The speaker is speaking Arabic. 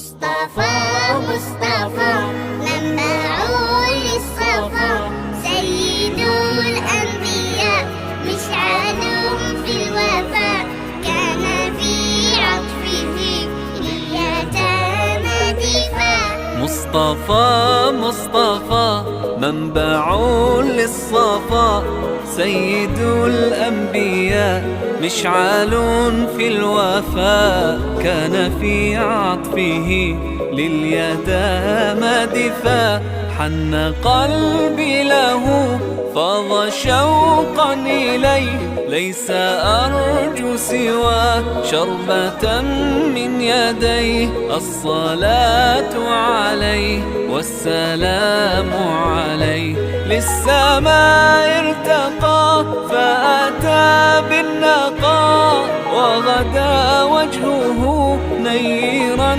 مصطفى مصطفى منبع للصفا، سيد الأنبياء مشعل في الوفاء، كان في عطفه لليتامى دفاع. مصطفى مصطفى منبع للصفا، سيد الأنبياء مشعل في الوفاء، كان في عطفه لليتامى دفاع. حن قلبي له فاض شوقا إليه، ليس أرجو سوى شربة من يديه. الصلاة عليه والسلام عليه، للسماء ارتقى فأتى بالنقاء، وغدا وجهه نيرا